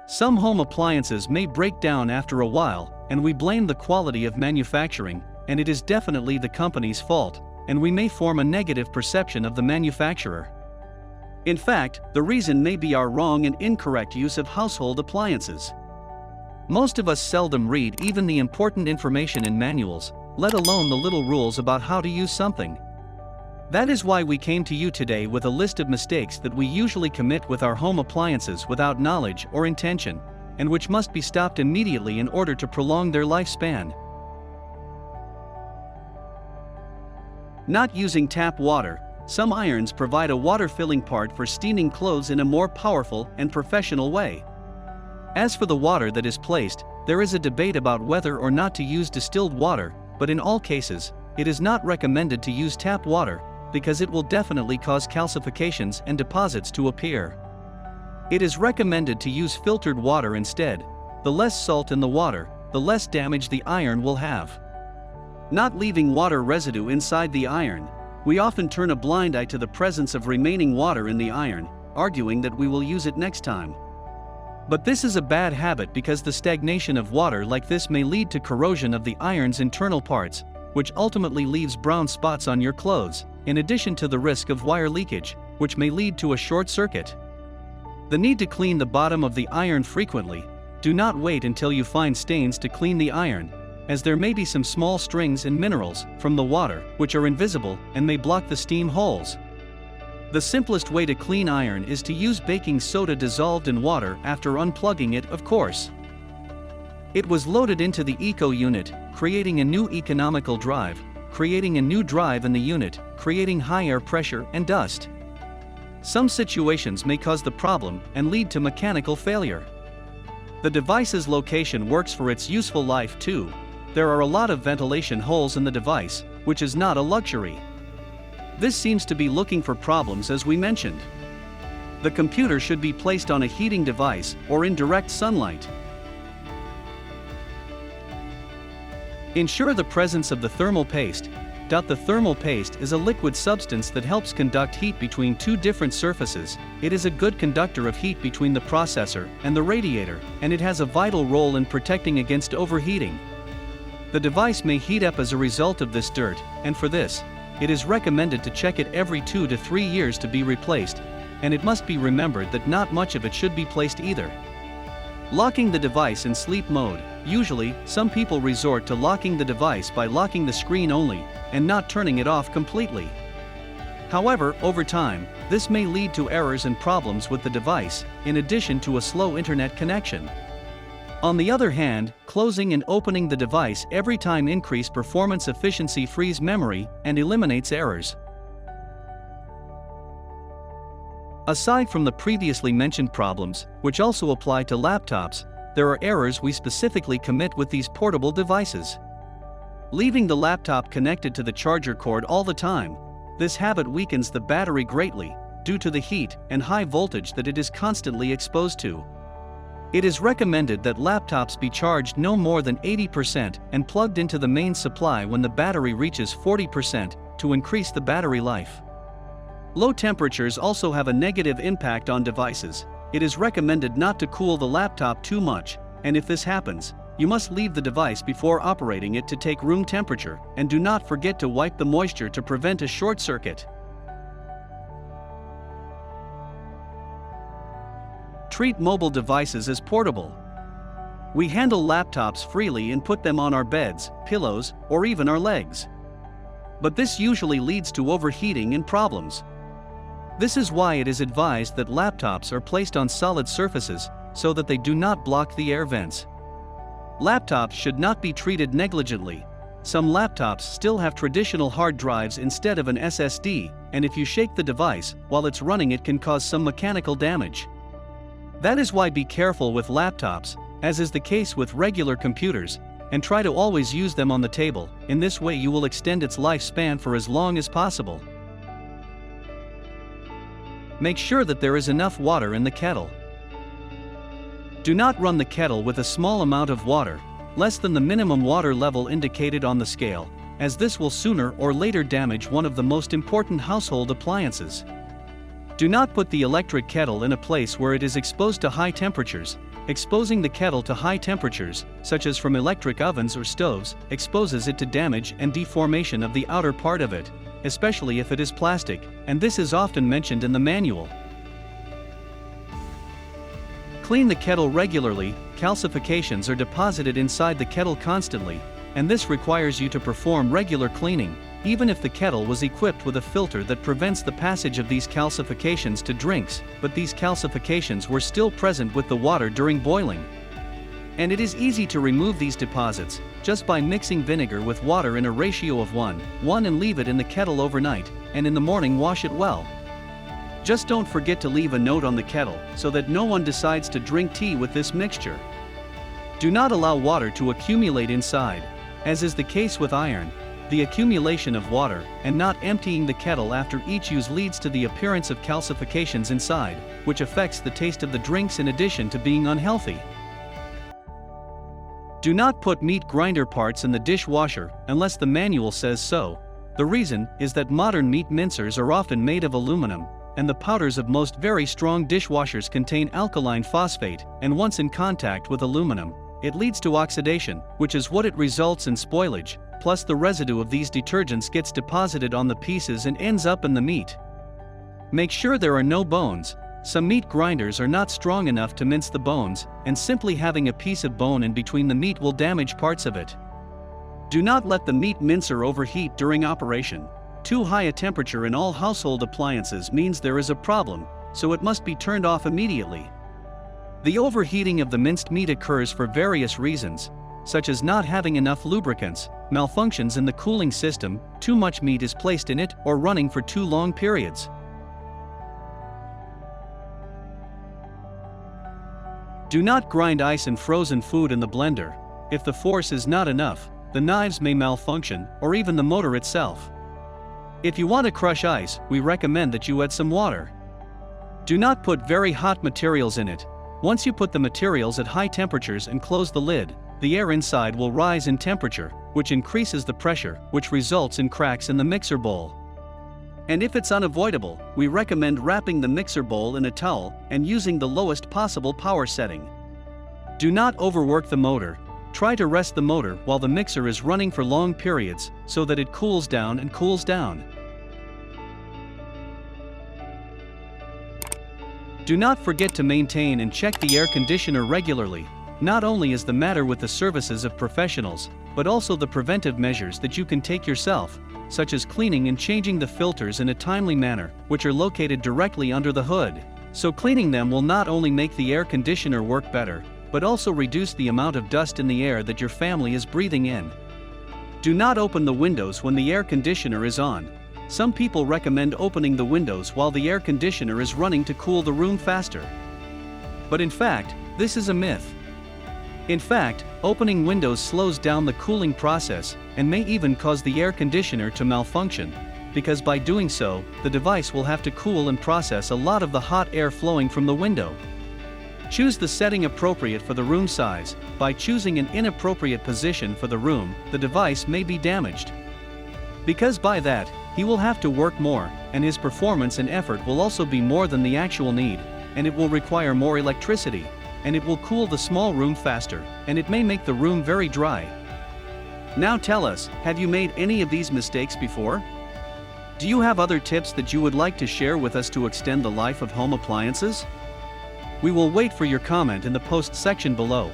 Some home appliances may break down after a while, and we blame the quality of manufacturing, and it is definitely the company's fault, and we may form a negative perception of the manufacturer. In fact, the reason may be our wrong and incorrect use of household appliances. Most of us seldom read even the important information in manuals, let alone the little rules about how to use something. That is why we came to you today with a list of mistakes that we usually commit with our home appliances without knowledge or intention, and which must be stopped immediately in order to prolong their lifespan. Not using tap water. Some irons provide a water-filling part for steaming clothes in a more powerful and professional way. As for the water that is placed, there is a debate about whether or not to use distilled water, but in all cases, it is not recommended to use tap water, because it will definitely cause calcifications and deposits to appear. It is recommended to use filtered water instead. The less salt in the water, the less damage the iron will have. Not leaving water residue inside the iron. We often turn a blind eye to the presence of remaining water in the iron, arguing that we will use it next time. But this is a bad habit because the stagnation of water like this may lead to corrosion of the iron's internal parts, which ultimately leaves brown spots on your clothes, in addition to the risk of wire leakage, which may lead to a short circuit. The need to clean the bottom of the iron frequently. Do not wait until you find stains to clean the iron, as there may be some small strings and minerals from the water which are invisible and may block the steam holes. The simplest way to clean iron is to use baking soda dissolved in water after unplugging it, of course. It was loaded into the eco unit, creating a new economical drive, creating a new drive in the unit, creating high air pressure and dust. Some situations may cause the problem and lead to mechanical failure. The device's location works for its useful life too. There are a lot of ventilation holes in the device, which is not a luxury. This seems to be looking for problems as we mentioned. The computer should be placed on a heating device or in direct sunlight. Ensure the presence of the thermal paste. The thermal paste is a liquid substance that helps conduct heat between two different surfaces. It is a good conductor of heat between the processor and the radiator, and it has a vital role in protecting against overheating. The device may heat up as a result of this dirt, and for this, it is recommended to check it every 2 to 3 years to be replaced, and it must be remembered that not much of it should be placed either. Locking the device in sleep mode. Usually, some people resort to locking the device by locking the screen only, and not turning it off completely. However, over time, this may lead to errors and problems with the device, in addition to a slow internet connection. On the other hand, closing and opening the device every time increase performance efficiency, frees memory, and eliminates errors. Aside from the previously mentioned problems, which also apply to laptops, there are errors we specifically commit with these portable devices. Leaving the laptop connected to the charger cord all the time. This habit weakens the battery greatly, due to the heat and high voltage that it is constantly exposed to. It is recommended that laptops be charged no more than 80% and plugged into the main supply when the battery reaches 40% to increase the battery life. Low temperatures also have a negative impact on devices. It is recommended not to cool the laptop too much, and if this happens, you must leave the device before operating it to take room temperature, and do not forget to wipe the moisture to prevent a short circuit. Treat mobile devices as portable. We handle laptops freely and put them on our beds, pillows, or even our legs. But this usually leads to overheating and problems. This is why it is advised that laptops are placed on solid surfaces, so that they do not block the air vents. Laptops should not be treated negligently. Some laptops still have traditional hard drives instead of an SSD, and if you shake the device while it's running, it can cause some mechanical damage. That is why be careful with laptops, as is the case with regular computers, and try to always use them on the table. In this way you will extend its lifespan for as long as possible. Make sure that there is enough water in the kettle. Do not run the kettle with a small amount of water, less than the minimum water level indicated on the scale, as this will sooner or later damage one of the most important household appliances. Do not put the electric kettle in a place where it is exposed to high temperatures, Exposing the kettle to high temperatures, such as from electric ovens or stoves, exposes it to damage and deformation of the outer part of it, especially if it is plastic, and this is often mentioned in the manual. Clean the kettle regularly. Calcifications are deposited inside the kettle constantly, and this requires you to perform regular cleaning, even if the kettle was equipped with a filter that prevents the passage of these calcifications to drinks, but these calcifications were still present with the water during boiling. And it is easy to remove these deposits, just by mixing vinegar with water in a ratio of 1:1 and leave it in the kettle overnight, and in the morning wash it well. Just don't forget to leave a note on the kettle, so that no one decides to drink tea with this mixture. Do not allow water to accumulate inside. As is the case with iron, the accumulation of water, and not emptying the kettle after each use leads to the appearance of calcifications inside, which affects the taste of the drinks in addition to being unhealthy. Do not put meat grinder parts in the dishwasher, unless the manual says so. The reason is that modern meat mincers are often made of aluminum, and the powders of most very strong dishwashers contain alkaline phosphate, and once in contact with aluminum, it leads to oxidation, which is what it results in spoilage, plus the residue of these detergents gets deposited on the pieces and ends up in the meat. Make sure there are no bones. Some meat grinders are not strong enough to mince the bones, and simply having a piece of bone in between the meat will damage parts of it. Do not let the meat mincer overheat during operation. Too high a temperature in all household appliances means there is a problem, so it must be turned off immediately. The overheating of the minced meat occurs for various reasons, such as not having enough lubricants, malfunctions in the cooling system, too much meat is placed in it, or running for too long periods. Do not grind ice and frozen food in the blender. If the force is not enough, the knives may malfunction, or even the motor itself. If you want to crush ice, we recommend that you add some water. Do not put very hot materials in it. Once you put the materials at high temperatures and close the lid, the air inside will rise in temperature, which increases the pressure, which results in cracks in the mixer bowl. And if it's unavoidable, we recommend wrapping the mixer bowl in a towel and using the lowest possible power setting. Do not overwork the motor. Try to rest the motor while the mixer is running for long periods, so that it cools down and cools down. Do not forget to maintain and check the air conditioner regularly. Not only is the matter with the services of professionals, but also the preventive measures that you can take yourself, such as cleaning and changing the filters in a timely manner, which are located directly under the hood. So cleaning them will not only make the air conditioner work better, but also reduce the amount of dust in the air that your family is breathing in. Do not open the windows when the air conditioner is on. Some people recommend opening the windows while the air conditioner is running to cool the room faster. But in fact, this is a myth. In fact, opening windows slows down the cooling process and may even cause the air conditioner to malfunction, because by doing so, the device will have to cool and process a lot of the hot air flowing from the window. Choose the setting appropriate for the room size. By choosing an inappropriate position for the room, the device may be damaged. Because by that, he will have to work more, and his performance and effort will also be more than the actual need, and it will require more electricity, and it will cool the small room faster, and it may make the room very dry. Now tell us, have you made any of these mistakes before? Do you have other tips that you would like to share with us to extend the life of home appliances? We will wait for your comment in the post section below.